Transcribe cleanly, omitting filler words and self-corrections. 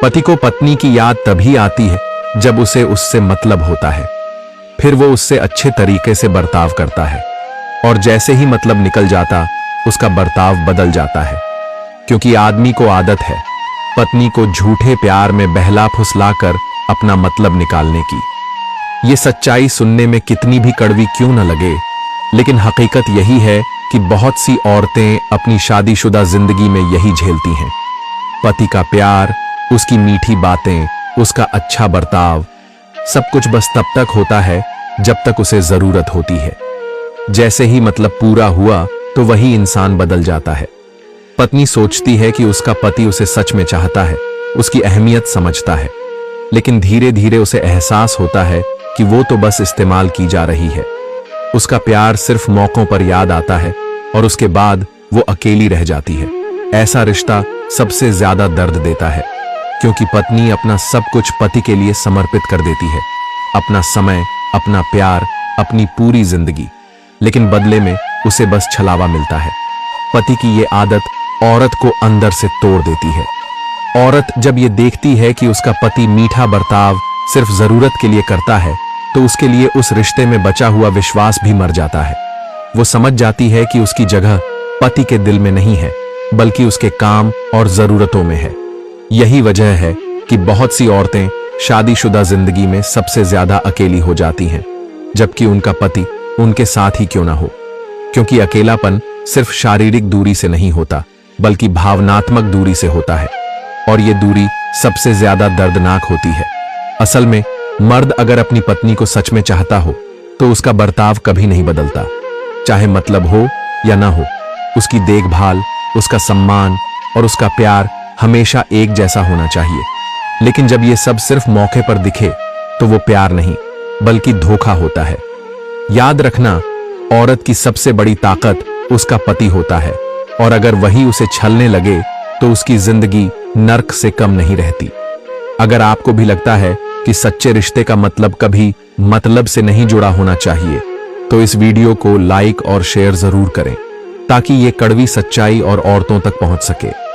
पति को पत्नी की याद तभी आती है जब उसे उससे मतलब होता है। फिर वो उससे अच्छे तरीके से बर्ताव करता है और जैसे ही मतलब निकल जाता उसका बर्ताव बदल जाता है। क्योंकि आदमी को आदत है पत्नी को झूठे प्यार में बहला फुसलाकर अपना मतलब निकालने की। ये सच्चाई सुनने में कितनी भी कड़वी क्यों न लगे, लेकिन हकीकत यही है कि बहुत सी औरतें अपनी शादीशुदा जिंदगी में यही झेलती हैं। पति का प्यार, उसकी मीठी बातें, उसका अच्छा बर्ताव, सब कुछ बस तब तक होता है जब तक उसे जरूरत होती है। जैसे ही मतलब पूरा हुआ तो वही इंसान बदल जाता है। पत्नी सोचती है कि उसका पति उसे सच में चाहता है, उसकी अहमियत समझता है, लेकिन धीरे धीरे उसे एहसास होता है कि वो तो बस इस्तेमाल की जा रही है। उसका प्यार सिर्फ मौकों पर याद आता है और उसके बाद वो अकेली रह जाती है। ऐसा रिश्ता सबसे ज्यादा दर्द देता है, क्योंकि पत्नी अपना सब कुछ पति के लिए समर्पित कर देती है, अपना समय, अपना प्यार, अपनी पूरी जिंदगी, लेकिन बदले में उसे बस छलावा मिलता है। पति की ये आदत औरत को अंदर से तोड़ देती है। औरत जब ये देखती है कि उसका पति मीठा बर्ताव सिर्फ जरूरत के लिए करता है, तो उसके लिए उस रिश्ते में बचा हुआ विश्वास भी मर जाता है। वो समझ जाती है कि उसकी जगह पति के दिल में नहीं है, बल्कि उसके काम और जरूरतों में है। यही वजह है कि बहुत सी औरतें शादीशुदा जिंदगी में सबसे ज्यादा अकेली हो जाती हैं, जबकि उनका पति उनके साथ ही क्यों ना हो। क्योंकि अकेलापन सिर्फ शारीरिक दूरी से नहीं होता, बल्कि भावनात्मक दूरी से होता है, और ये दूरी सबसे ज्यादा दर्दनाक होती है। असल में मर्द अगर अपनी पत्नी को सच में चाहता हो तो उसका बर्ताव कभी नहीं बदलता, चाहे मतलब हो या ना हो। उसकी देखभाल, उसका सम्मान और उसका प्यार हमेशा एक जैसा होना चाहिए। लेकिन जब ये सब सिर्फ मौके पर दिखे तो वो प्यार नहीं, बल्कि धोखा होता है। याद रखना, औरत की सबसे बड़ी ताकत उसका पति होता है, और अगर वही उसे छलने लगे तो उसकी जिंदगी नर्क से कम नहीं रहती। अगर आपको भी लगता है कि सच्चे रिश्ते का मतलब कभी मतलब से नहीं जुड़ा होना चाहिए, तो इस वीडियो को लाइक और शेयर जरूर करें, ताकि ये कड़वी सच्चाई और औरतों तक पहुंच सके।